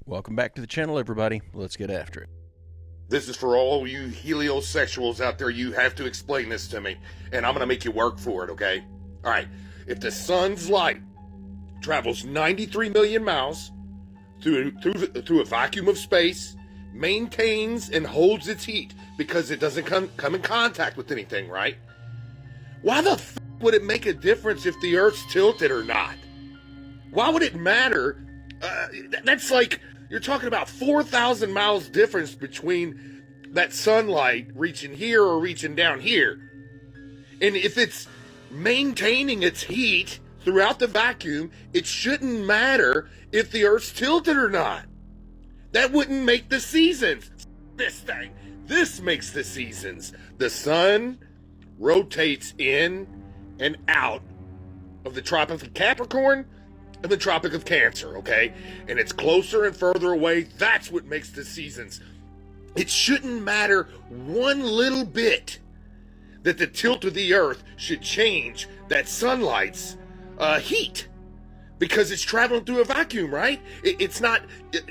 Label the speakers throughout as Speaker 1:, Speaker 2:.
Speaker 1: Welcome back to the channel, everybody. Let's get after it.
Speaker 2: This is for all you heliosexuals out there. You have to explain this to me, and I'm going to make you work for it, okay? All right. If the sun's light travels 93 million miles through a vacuum of space, maintains and holds its heat because it doesn't come in contact with anything, right? Why the f would it make a difference if the Earth's tilted or not? Why would it matter? That's like, you're talking about 4,000 miles difference between that sunlight reaching here or reaching down here. And if it's maintaining its heat throughout the vacuum, it shouldn't matter if the Earth's tilted or not. That wouldn't make the seasons. This thing. This makes the seasons. The sun rotates in and out of the Tropic of Capricorn and the Tropic of Cancer, okay? And it's closer and further away. That's what makes the seasons. It shouldn't matter one little bit that the tilt of the Earth should change that sunlight's heat, because it's traveling through a vacuum, right? It's not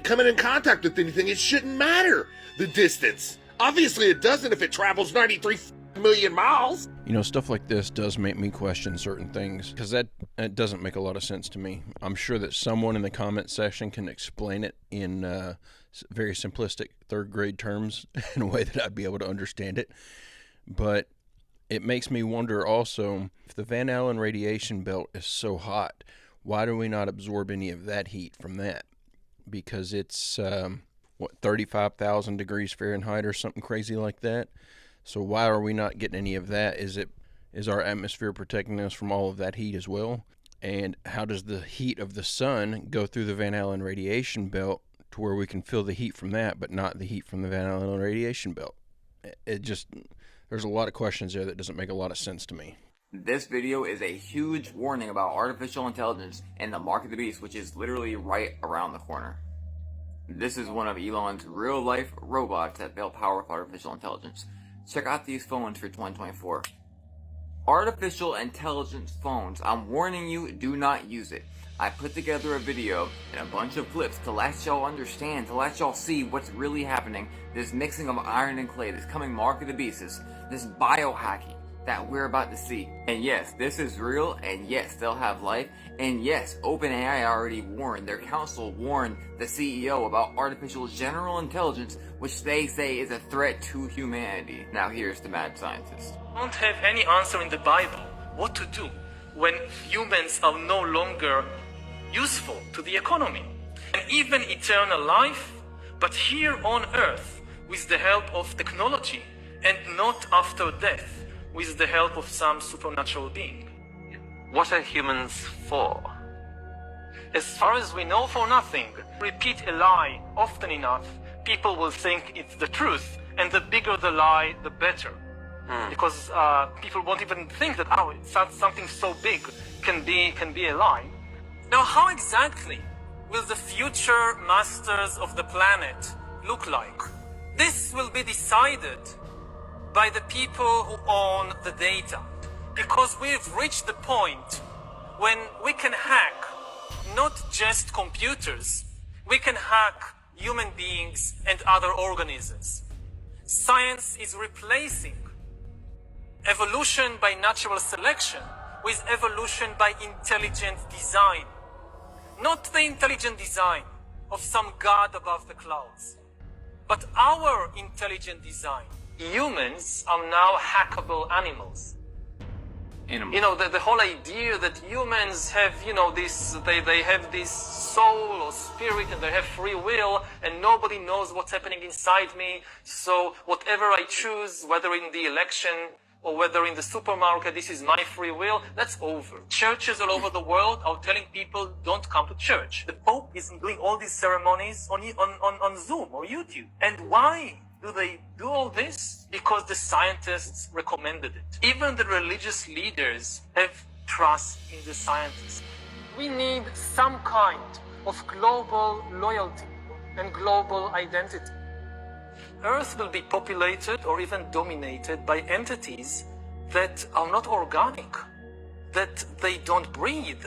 Speaker 2: coming in contact with anything. It shouldn't matter the distance. Obviously it doesn't if it travels 93 million miles.
Speaker 1: You know, stuff like this does make me question certain things, because that doesn't make a lot of sense to me. I'm sure that someone in the comment section can explain it in very simplistic third grade terms in a way that I'd be able to understand it. But it makes me wonder also, if the Van Allen radiation belt is so hot, why do we not absorb any of that heat from that? Because it's, 35,000 degrees Fahrenheit or something crazy like that. So why are we not getting any of that? Is our atmosphere protecting us from all of that heat as well? And how does the heat of the sun go through the Van Allen radiation belt to where we can feel the heat from that, but not the heat from the Van Allen radiation belt? There's a lot of questions there that doesn't make a lot of sense to me.
Speaker 3: This video is a huge warning about artificial intelligence and the mark of the beast, which is literally right around the corner. This is one of Elon's real-life robots that built power with artificial intelligence. Check out these phones for 2024. Artificial intelligence phones. I'm warning you, do not use it. I put together a video and a bunch of clips to let y'all understand, to let y'all see what's really happening. This mixing of iron and clay, this coming mark of the beast, this biohacking that we're about to see. And yes, this is real, and yes, they'll have life, and yes, OpenAI already warned, their council warned the CEO about artificial general intelligence, which they say is a threat to humanity. Now here's the mad scientist.
Speaker 4: Don't have any answer in the Bible what to do when humans are no longer useful to the economy and even eternal life, but here on earth with the help of technology, and not after death with the help of some supernatural being. What are humans for? As far as we know, for nothing. Repeat a lie often enough, people will think it's the truth, and the bigger the lie, the better. Because people won't even think that, oh, something so big can be a lie. Now, how exactly will the future masters of the planet look like? This will be decided by the people who own the data, because we've reached the point when we can hack not just computers, we can hack human beings and other organisms. Science is replacing evolution by natural selection with evolution by intelligent design. Not the intelligent design of some god above the clouds, but our intelligent design. Humans are now hackable animals. You know, the whole idea that humans have, you know, they have this soul or spirit and they have free will and nobody knows what's happening inside me. So whatever I choose, whether in the election or whether in the supermarket, this is my free will, that's over. Churches all over the world are telling people don't come to church. The Pope is doing all these ceremonies on Zoom or YouTube. And why do they do all this? Because the scientists recommended it. Even the religious leaders have trust in the scientists. We need some kind of global loyalty and global identity. Earth will be populated or even dominated by entities that are not organic, that they don't breathe,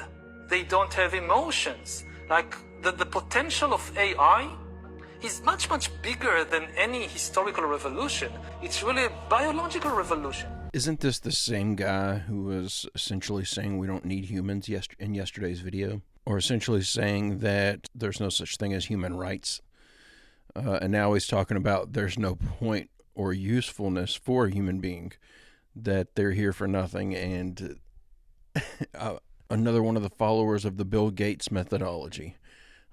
Speaker 4: they don't have emotions, like that the potential of AI is much, much bigger than any historical revolution. It's really a biological revolution.
Speaker 1: Isn't this the same guy who was essentially saying we don't need humans in yesterday's video? Or essentially saying that there's no such thing as human rights? And now he's talking about there's no point or usefulness for a human being, that they're here for nothing. And another one of the followers of the Bill Gates methodology.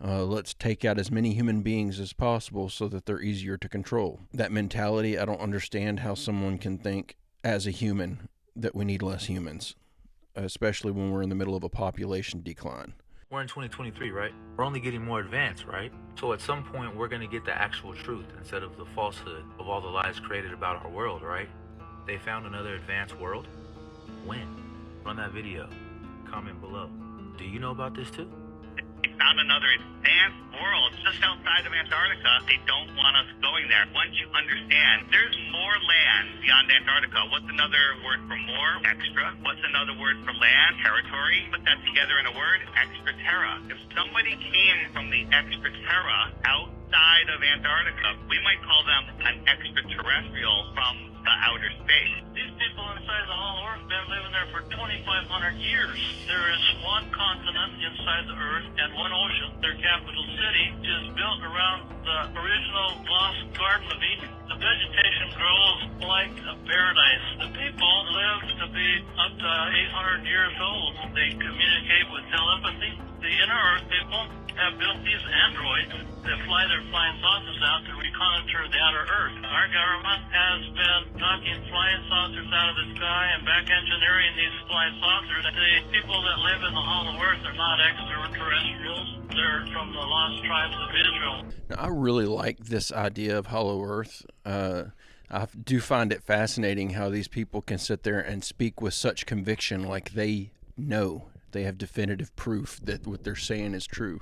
Speaker 1: Let's take out as many human beings as possible so that they're easier to control. That mentality, I don't understand how someone can think as a human that we need less humans, especially when we're in the middle of a population decline.
Speaker 5: We're in 2023, right? We're only getting more advanced, right? So at some point, we're going to get the actual truth instead of the falsehood of all the lies created about our world, right? They found another advanced world? When? Run that video. Comment below. Do you know about this too?
Speaker 6: They found another advanced world just outside of Antarctica. They don't want us going there. Once you understand, there's more land beyond Antarctica. What's another word for more? Extra. What's another word for land? Territory. Put that together in a word? Extraterra. If somebody came from the extraterra outside of Antarctica, we might call them an extraterrestrial from the outer space.
Speaker 7: These people inside the Hollow Earth have been living there for 2,500 years. There is one continent inside the Earth and one ocean. Their capital city is built around the original lost Garden of Eden. The vegetation grows like a paradise. The people live to be up to 800 years old. They communicate with telepathy. The inner Earth people have built these androids that fly their flying saucers out to reconnoiter the outer Earth. Our government has been knocking flying saucers out of the sky and back engineering these flying saucers. The people that live in the Hollow Earth are not extraterrestrials. They're from the lost tribes of Israel.
Speaker 1: Now, I really like this idea of Hollow Earth. I do find it fascinating how these people can sit there and speak with such conviction, like they know. They have definitive proof that what they're saying is true.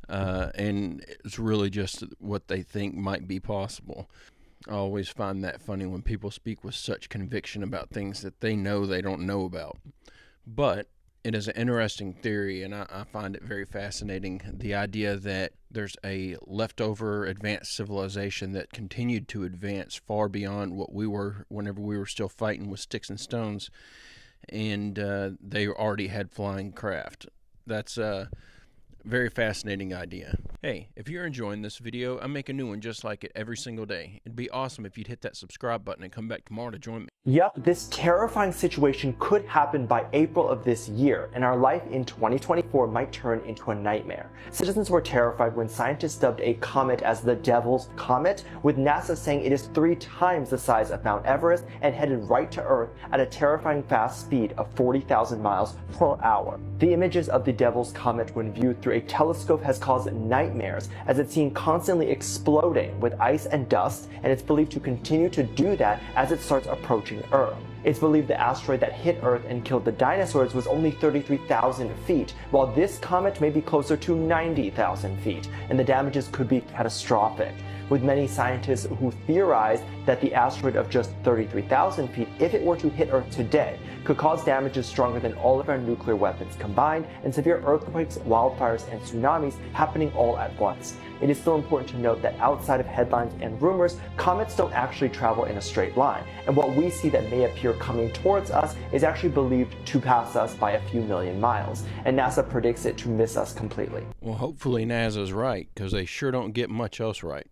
Speaker 1: And it's really just what they think might be possible. I always find that funny when people speak with such conviction about things that they know they don't know about. But it is an interesting theory, and I find it very fascinating, the idea that there's a leftover advanced civilization that continued to advance far beyond what we were whenever we were still fighting with sticks and stones, and they already had flying craft. That's a very fascinating idea. Hey, if you're enjoying this video, I make a new one just like it every single day. It'd be awesome if you'd hit that subscribe button and come back tomorrow to join me.
Speaker 8: Yep, this terrifying situation could happen by April of this year, and our life in 2024 might turn into a nightmare. Citizens were terrified when scientists dubbed a comet as the Devil's Comet, with NASA saying it is 3 times the size of Mount Everest and headed right to Earth at a terrifying fast speed of 40,000 miles per hour. The images of the Devil's Comet when viewed through a telescope has caused nightmares, as it's seen constantly exploding with ice and dust, and it's believed to continue to do that as it starts approaching Earth. It's believed the asteroid that hit Earth and killed the dinosaurs was only 33,000 feet, while this comet may be closer to 90,000 feet, and the damages could be catastrophic, with many scientists who theorize that the asteroid of just 33,000 feet, if it were to hit Earth today, could cause damages stronger than all of our nuclear weapons combined, and severe earthquakes, wildfires, and tsunamis happening all at once. It is still important to note that outside of headlines and rumors, comets don't actually travel in a straight line, and what we see that may appear coming towards us is actually believed to pass us by a few million miles, and NASA predicts it to miss us completely.
Speaker 1: Well, hopefully NASA's right, because they sure don't get much else right.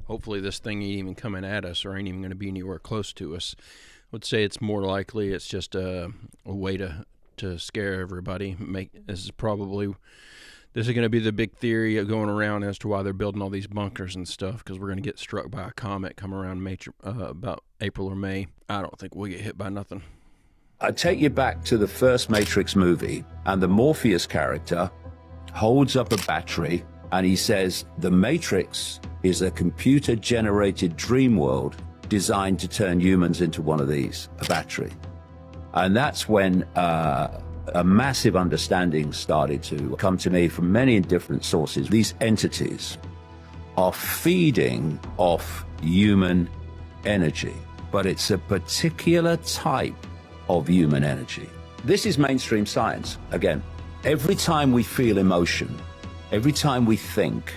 Speaker 1: Hopefully this thing ain't even coming at us or ain't even going to be anywhere close to us. I would say it's more likely it's just a way to scare everybody. This is going to be the big theory going around as to why they're building all these bunkers and stuff, because we're going to get struck by a comet coming around about April or May. I don't think we'll get hit by nothing.
Speaker 9: I take you back to the first Matrix movie, and the Morpheus character holds up a battery and he says, the Matrix is a computer-generated dream world designed to turn humans into one of these, a battery. And that's when a massive understanding started to come to me from many different sources. These entities are feeding off human energy, but it's a particular type of human energy. This is mainstream science. Again, every time we feel emotion, Every time we think,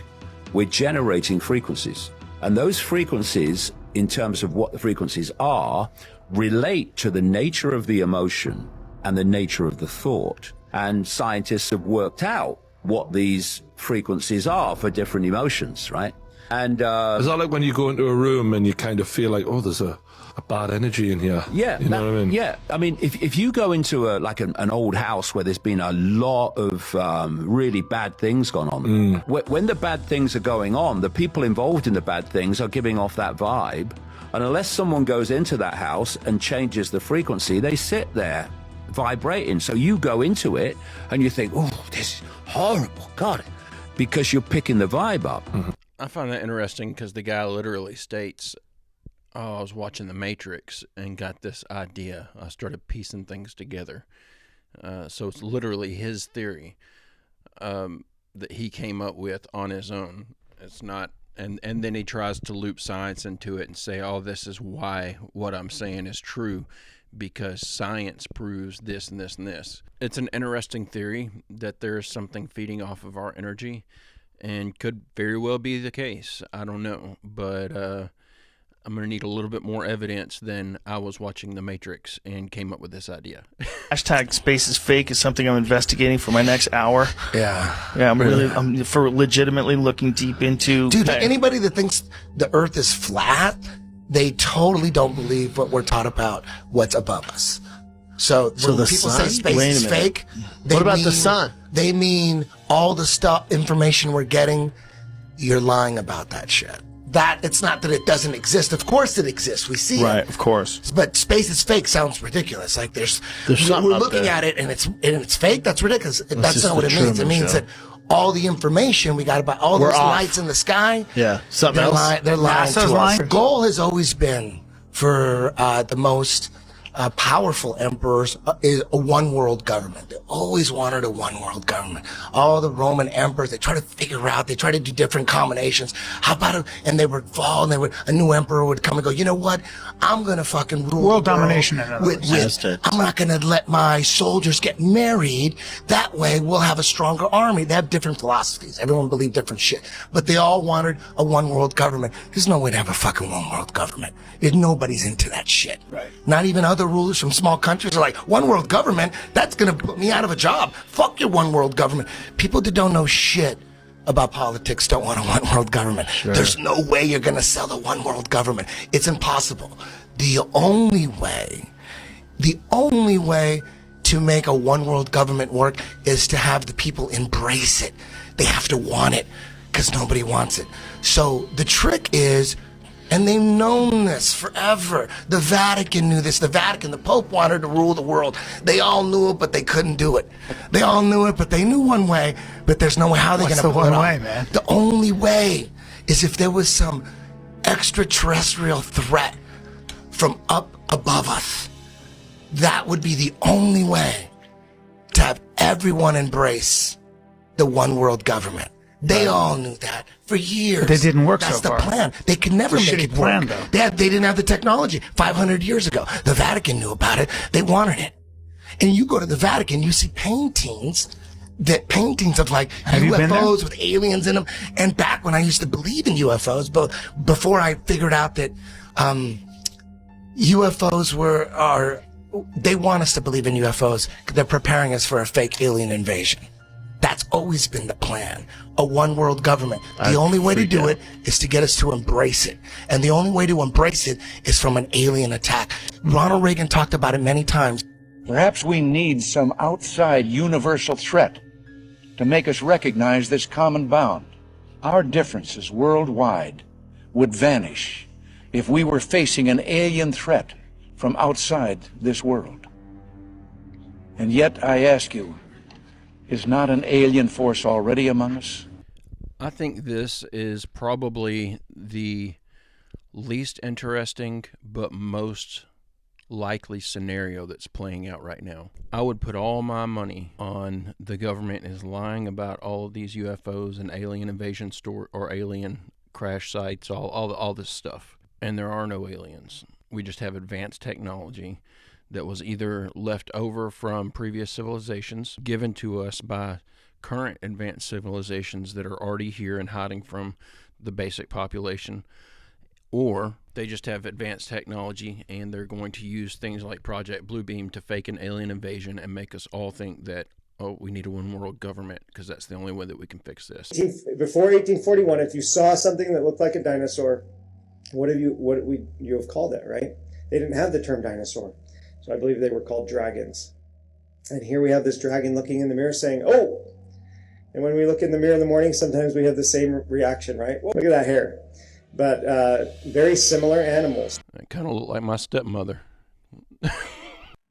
Speaker 9: we're generating frequencies. And those frequencies, in terms of what the frequencies are, relate to the nature of the emotion and the nature of the thought. And scientists have worked out what these frequencies are for different emotions, right? And
Speaker 10: is that like when you go into a room and you kind of feel like, oh, there's a bad energy in here?
Speaker 9: Yeah,
Speaker 10: you know what I mean?
Speaker 9: Yeah, I mean, if you go into an old house where there's been a lot of really bad things gone on, when the bad things are going on, the people involved in the bad things are giving off that vibe, and unless someone goes into that house and changes the frequency, they sit there vibrating. So you go into it and you think, oh, this is horrible, God, because you're picking the vibe up.
Speaker 1: I find that interesting because the guy literally states, oh, I was watching The Matrix and got this idea. I started piecing things together. So it's literally his theory that he came up with on his own. It's not, and then he tries to loop science into it and say, oh, this is why what I'm saying is true, because science proves this and this and this. It's an interesting theory that there is something feeding off of our energy, and could very well be the case. I don't know, but I'm going to need a little bit more evidence than I was watching The Matrix and came up with this idea.
Speaker 11: Hashtag space is fake is something I'm investigating for my next hour.
Speaker 12: Yeah.
Speaker 11: Yeah, I'm for legitimately looking deep into.
Speaker 12: Dude, anybody that thinks the Earth is flat, they totally don't believe what we're taught about what's above us. So when
Speaker 11: the
Speaker 12: people
Speaker 11: sun?
Speaker 12: say space
Speaker 11: Wait a
Speaker 12: is
Speaker 11: minute.
Speaker 12: fake,
Speaker 13: What about the sun?
Speaker 12: They mean all the information we're getting, you're lying about that shit. That, it's not that it doesn't exist. Of course it exists. We see
Speaker 11: Right,
Speaker 12: it.
Speaker 11: of course.
Speaker 12: But space is fake sounds ridiculous. Like there's
Speaker 13: something
Speaker 12: we're
Speaker 13: up
Speaker 12: looking
Speaker 13: there.
Speaker 12: at it and it's fake. That's ridiculous. That's
Speaker 13: just
Speaker 12: not what
Speaker 13: the
Speaker 12: it means. It
Speaker 13: Truman
Speaker 12: means
Speaker 13: Show.
Speaker 12: that all the information we got about all
Speaker 13: We're
Speaker 12: those
Speaker 13: off.
Speaker 12: lights in the sky,
Speaker 13: Yeah, something
Speaker 12: they're
Speaker 13: else.
Speaker 12: they're lying
Speaker 11: NASA's
Speaker 12: to
Speaker 11: lying?
Speaker 12: us. The goal has always been for the most powerful emperors is a one world government. They always wanted a one world government. All the Roman emperors, they try to figure out, they try to do different combinations. How about and they would fall, and a new emperor would come and go, you know what? I'm gonna fucking rule
Speaker 14: World
Speaker 12: the world
Speaker 14: domination, in other words.
Speaker 12: I'm not gonna let my soldiers get married. That way we'll have a stronger army. They have different philosophies. Everyone believed different shit. But they all wanted a one world government. There's no way to have a fucking one world government. Nobody's into that shit. Right. Not even other rulers from small countries are like, one world government? That's gonna put me out of a job. Fuck your one world government. People that don't know shit about politics don't want a one world government.
Speaker 13: Sure.
Speaker 12: There's no way you're gonna sell the one world government. It's impossible. The only way to make a one world government work is to have the people embrace it. They have to want it because nobody wants it. So the trick is, and they've known this forever. The Vatican knew this. The Pope wanted to rule the world. They all knew it, but they couldn't do it. They all knew it, but they knew one way, but there's no way how they're going to pull it off.
Speaker 14: What's the one way, man?
Speaker 12: The only way is if there was some extraterrestrial threat from up above us. That would be the only way to have everyone embrace the one world government. They all knew that for years.
Speaker 14: But it didn't work
Speaker 12: That's
Speaker 14: so far.
Speaker 12: the plan. They could never
Speaker 14: It's a
Speaker 12: make
Speaker 14: shitty
Speaker 12: it
Speaker 14: plan,
Speaker 12: work.
Speaker 14: though.
Speaker 12: They didn't have the technology 500 years ago. The Vatican knew about it. They wanted it. And you go to the Vatican, you see paintings of like
Speaker 14: Have you been there?
Speaker 12: UFOs with aliens in them. And back when I used to believe in UFOs, but before I figured out that UFOs they want us to believe in UFOs. They're preparing us for a fake alien invasion. That's always been the plan. A one world government. The only way to do it is to get us to embrace it. And the only way to embrace it is from an alien attack. Ronald Reagan talked about it many times.
Speaker 15: Perhaps we need some outside universal threat to make us recognize this common bound. Our differences worldwide would vanish if we were facing an alien threat from outside this world. And yet, I ask you, is not an alien force already among us?
Speaker 1: I think this is probably the least interesting but most likely scenario that's playing out right now. I would put all my money on the government is lying about all of these UFOs and alien invasion or alien crash sites, all this stuff. And there are no aliens. We just have advanced technology that was either left over from previous civilizations, given to us by current advanced civilizations that are already here and hiding from the basic population, or they just have advanced technology and they're going to use things like Project Bluebeam to fake an alien invasion and make us all think that, oh, we need a one world government because that's the only way that we can fix this.
Speaker 14: Before 1841, if you saw something that looked like a dinosaur, what would you have called it, right? They didn't have the term dinosaur. So I believe they were called dragons. And here we have this dragon looking in the mirror saying, oh! And when we look in the mirror in the morning, sometimes we have the same reaction, right? Well, look at that hair. But very similar animals.
Speaker 1: It kind of looked like my stepmother.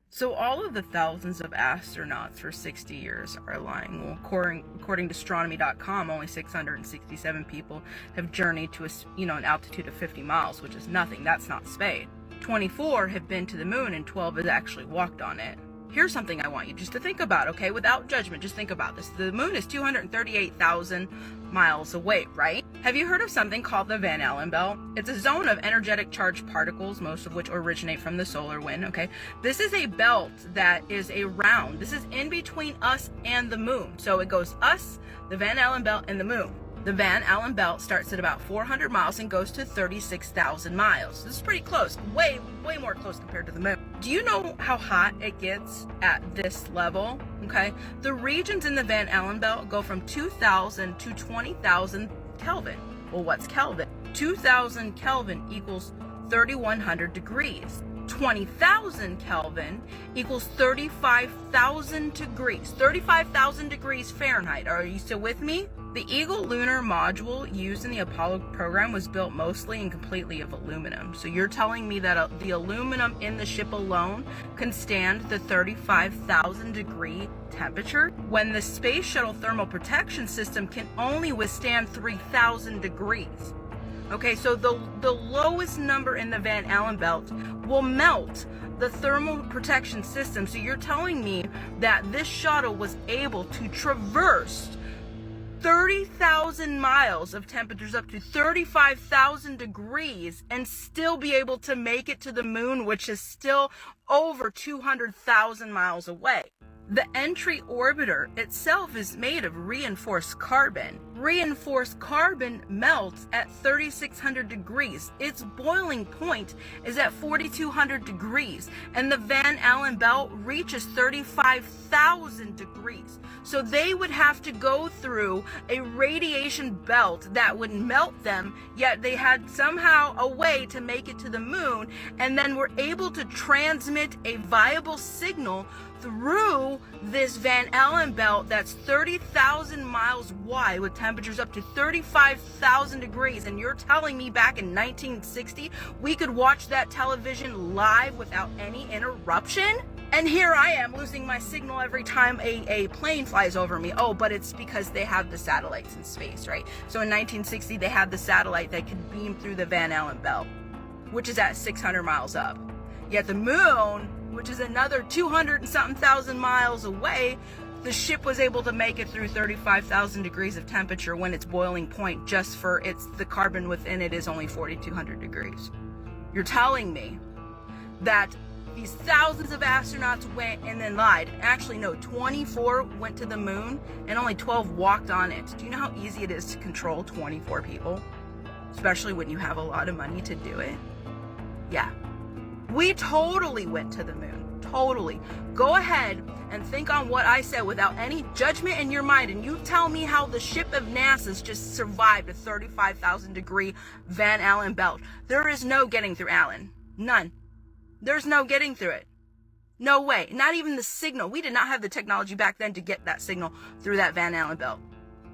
Speaker 16: So all of the thousands of astronauts for 60 years are lying. Well, according to astronomy.com, only 667 people have journeyed to an altitude of 50 miles, which is nothing. That's not spade. 24 have been to the moon and 12 have actually walked on it. Here's something I want you just to think about, okay? Without judgment, just think about this. The moon is 238,000 miles away, right? Have you heard of something called the Van Allen belt? It's a zone of energetic charged particles, most of which originate from the solar wind, okay? This is a belt that is around. This is in between us and the moon. So it goes us, the Van Allen belt, and the moon. The Van Allen belt starts at about 400 miles and goes to 36,000 miles. This is pretty close, way more close compared to the moon. Do you know how hot it gets at this level? Okay, the regions in the Van Allen belt go from 2,000 to 20,000 Kelvin. Well, what's Kelvin? 2,000 Kelvin equals 3,100 degrees. 20,000 Kelvin equals 35,000 degrees. 35,000 degrees Fahrenheit. Are you still with me? The Eagle lunar module used in the Apollo program was built mostly and completely of aluminum. So you're telling me that the aluminum in the ship alone can stand the 35,000 degree temperature, when the space shuttle thermal protection system can only withstand 3,000 degrees. Okay, so the lowest number in the Van Allen belt will melt the thermal protection system. So you're telling me that this shuttle was able to traverse 30,000 miles of temperatures up to 35,000 degrees and still be able to make it to the moon, which is still over 200,000 miles away. The entry orbiter itself is made of reinforced carbon. Reinforced carbon melts at 3,600 degrees. Its boiling point is at 4,200 degrees, and the Van Allen belt reaches 35,000 degrees. So they would have to go through a radiation belt that would melt them, yet they had somehow a way to make it to the moon, and then were able to transmit a viable signal through this Van Allen belt that's 30,000 miles wide with temperatures up to 35,000 degrees. And you're telling me back in 1960 we could watch that television live without any interruption? And here I am losing my signal every time a plane flies over me. Oh, but it's because they have the satellites in space, right? So in 1960 they had the satellite that could beam through the Van Allen belt, which is at 600 miles up. Yet the moon, which is another 200 and something thousand miles away, the ship was able to make it through 35,000 degrees of temperature when its boiling point just for the carbon within it is only 4,200 degrees. You're telling me that these thousands of astronauts went and then lied. Actually, no, 24 went to the moon and only 12 walked on it. Do you know how easy it is to control 24 people? Especially when you have a lot of money to do it. Yeah. We totally went to the moon. Totally. Go ahead and think on what I said without any judgment in your mind, and you tell me how the ship of NASA's just survived a 35,000 degree Van Allen belt. There is no getting through Allen. None. There's no getting through it. No way. Not even the signal. We did not have the technology back then to get that signal through that Van Allen belt.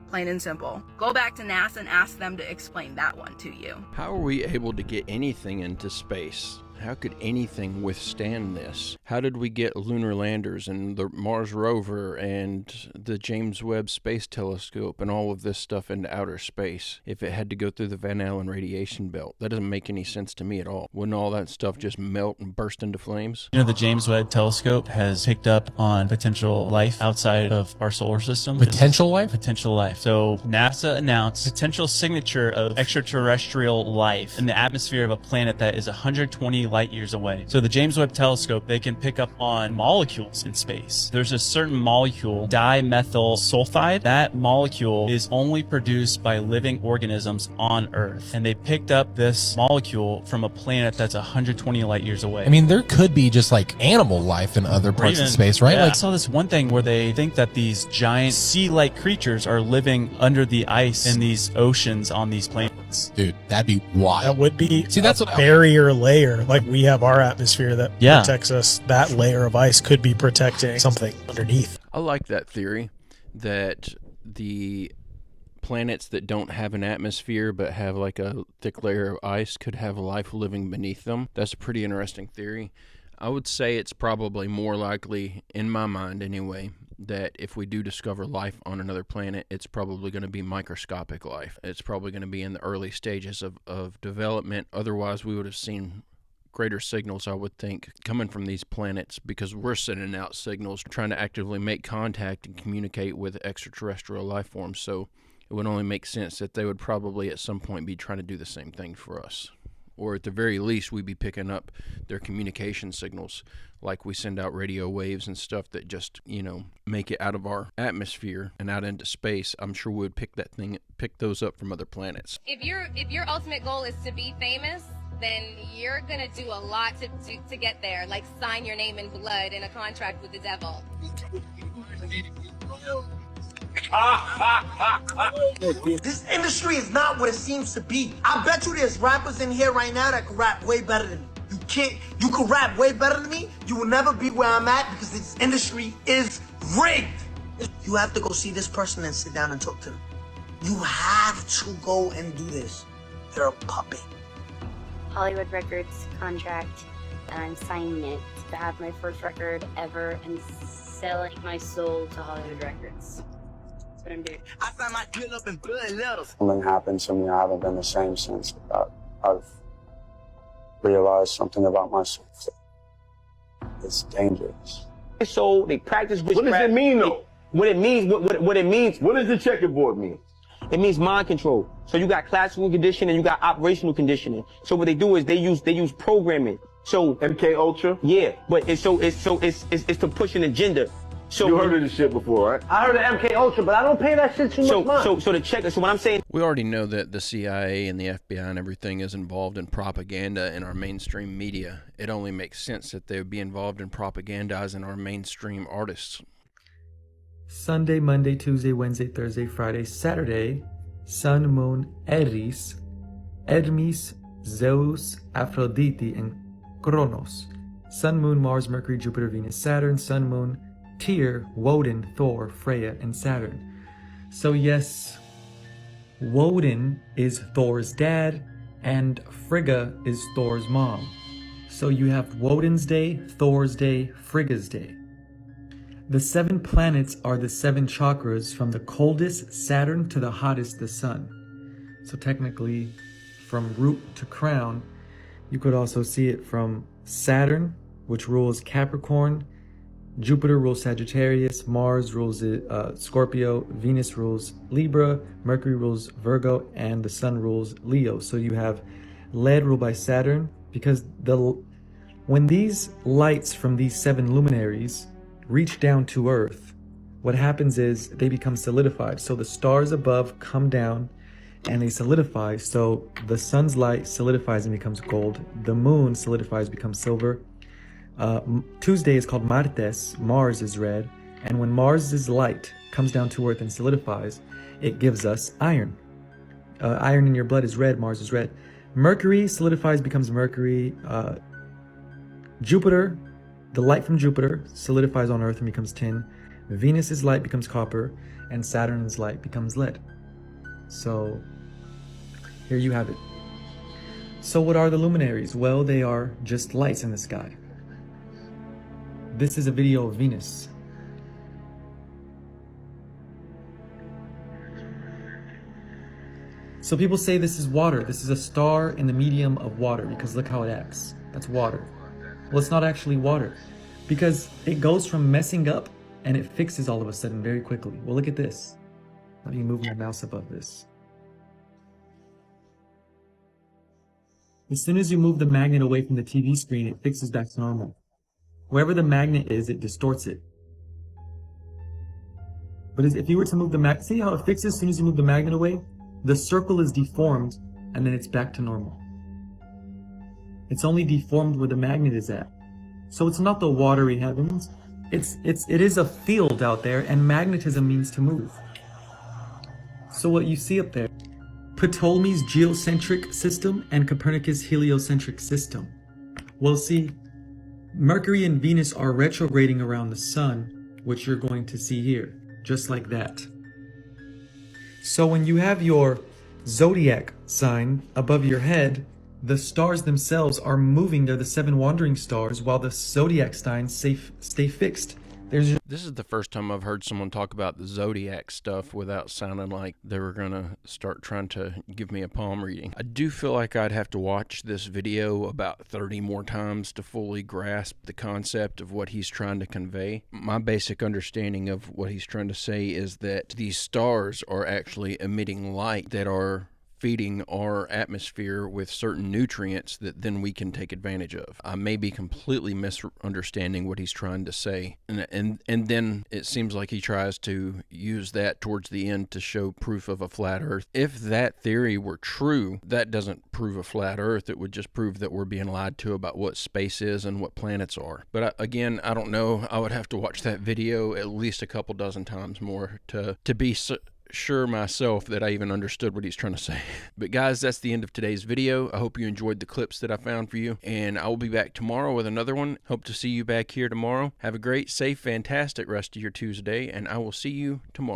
Speaker 16: Plain and simple. Go back to NASA and ask them to explain that one to you.
Speaker 1: How are we able to get anything into space? How could anything withstand this? How did we get lunar landers and the Mars rover and the James Webb Space Telescope and all of this stuff into outer space if it had to go through the Van Allen radiation belt? That doesn't make any sense to me at all. Wouldn't all that stuff just melt and burst into flames?
Speaker 17: You know, the James Webb Telescope has picked up on potential life outside of our solar system.
Speaker 18: Potential life?
Speaker 17: Potential life. So NASA announced potential signature of extraterrestrial life in the atmosphere of a planet that is 120 120 light years away. So the James Webb Telescope, they can pick up on molecules in space. There's a certain molecule, dimethyl sulfide. That molecule is only produced by living organisms on Earth. And they picked up this molecule from a planet that's 120 light years away.
Speaker 18: I mean, there could be just like animal life in other parts of space, right?
Speaker 17: Yeah.
Speaker 18: Like,
Speaker 17: I saw this one thing where they think that these giant sea-like creatures are living under the ice in these oceans on these planets.
Speaker 18: Dude, that'd be wild.
Speaker 19: That would be
Speaker 18: See, that's what
Speaker 19: barrier layer. Like we have our atmosphere that protects us. That layer of ice could be protecting something underneath.
Speaker 1: I like that theory that the planets that don't have an atmosphere but have like a thick layer of ice could have life living beneath them. That's a pretty interesting theory. I would say it's probably more likely, in my mind anyway, that if we do discover life on another planet, it's probably going to be microscopic life. It's probably going to be in the early stages of development. Otherwise, we would have seen greater signals, I would think, coming from these planets, because we're sending out signals trying to actively make contact and communicate with extraterrestrial life forms. So it would only make sense that they would probably at some point be trying to do the same thing for us. Or at the very least, we'd be picking up their communication signals, like we send out radio waves and stuff that just, make it out of our atmosphere and out into space. I'm sure we would pick those up from other planets.
Speaker 20: If your ultimate goal is to be famous, then you're gonna do a lot to get there, like sign your name in blood in a contract with the devil.
Speaker 12: This industry is not what it seems to be. I bet you there's rappers in here right now that can rap way better than me. You can rap way better than me. You will never be where I'm at because this industry is rigged. You have to go see this person and sit down and talk to them. You have to go and do this. They're a puppet.
Speaker 21: Hollywood Records contract, and I'm signing it to have my first record ever and selling my soul to Hollywood Records. That's what I'm doing.
Speaker 12: I found my good up in blood letters.
Speaker 22: Something happened to me. I haven't been the same since. I've realized something about myself. It's dangerous.
Speaker 23: So they practice witchcraft.
Speaker 24: What does it mean, though?
Speaker 23: What it means, what it means.
Speaker 24: What does the checkerboard mean?
Speaker 23: It means mind control. So you got classical conditioning, you got operational conditioning. So what they do is they use programming. So
Speaker 24: MK Ultra.
Speaker 23: Yeah, but it's to push an agenda. So
Speaker 24: you heard of this shit before, right?
Speaker 23: I heard of MK Ultra, but I don't pay that shit too much mind. So the checker. So what I'm saying.
Speaker 1: We already know that the CIA and the FBI and everything is involved in propaganda in our mainstream media. It only makes sense that they would be involved in propagandizing our mainstream artists.
Speaker 25: Sunday, Monday, Tuesday, Wednesday, Thursday, Friday, Saturday, Sun, Moon, Eris, Hermes, Zeus, Aphrodite, and Kronos. Sun, Moon, Mars, Mercury, Jupiter, Venus, Saturn, Sun, Moon, Tyr, Woden, Thor, Freya, and Saturn. So yes, Woden is Thor's dad, and Frigga is Thor's mom. So you have Woden's day, Thor's day, Frigga's day. The 7 planets are the 7 chakras from the coldest, Saturn, to the hottest, the Sun. So technically, from root to crown, you could also see it from Saturn, which rules Capricorn, Jupiter rules Sagittarius, Mars rules Scorpio, Venus rules Libra, Mercury rules Virgo, and the Sun rules Leo. So you have lead ruled by Saturn, because when these lights from these 7 luminaries reach down to Earth, what happens is they become solidified. So the stars above come down and they solidify. So the sun's light solidifies and becomes gold. The moon solidifies, becomes silver. Tuesday is called Martes. Mars is red. And when Mars's light comes down to Earth and solidifies, it gives us iron. Iron in your blood is red. Mars is red. Mercury solidifies, becomes Mercury. Jupiter, the light from Jupiter solidifies on Earth and becomes tin. Venus's light becomes copper, and Saturn's light becomes lead. So here you have it. So what are the luminaries? Well, they are just lights in the sky. This is a video of Venus. So people say this is water. This is a star in the medium of water, because look how it acts. That's water. Well, it's not actually water, because it goes from messing up and it fixes all of a sudden very quickly. Well, look at this. Let me move my mouse above this. As soon as you move the magnet away from the TV screen, it fixes back to normal. Wherever the magnet is, it distorts it. But if you were to move the magnet, see how it fixes as soon as you move the magnet away? The circle is deformed, and then it's back to normal. It's only deformed where the magnet is at. So it's not the watery heavens. It is a field out there, and magnetism means to move. So what you see up there, Ptolemy's geocentric system and Copernicus' heliocentric system. Well, see, Mercury and Venus are retrograding around the sun, which you're going to see here, just like that. So when you have your zodiac sign above your head, the stars themselves are moving. They're the 7 wandering stars, while the zodiac signs stay fixed.
Speaker 1: This is the first time I've heard someone talk about the zodiac stuff without sounding like they were going to start trying to give me a palm reading. I do feel like I'd have to watch this video about 30 more times to fully grasp the concept of what he's trying to convey. My basic understanding of what he's trying to say is that these stars are actually emitting light that are feeding our atmosphere with certain nutrients that then we can take advantage of. I may be completely misunderstanding what he's trying to say. And then it seems like he tries to use that towards the end to show proof of a flat earth. If that theory were true, that doesn't prove a flat earth. It would just prove that we're being lied to about what space is and what planets are. But again, I don't know. I would have to watch that video at least a couple dozen times more to be sure myself that I even understood what he's trying to say. But guys, that's the end of today's video. I hope you enjoyed the clips that I found for you, and I will be back tomorrow with another one. Hope to see you back here tomorrow. Have a great, safe, fantastic rest of your Tuesday, and I will see you tomorrow.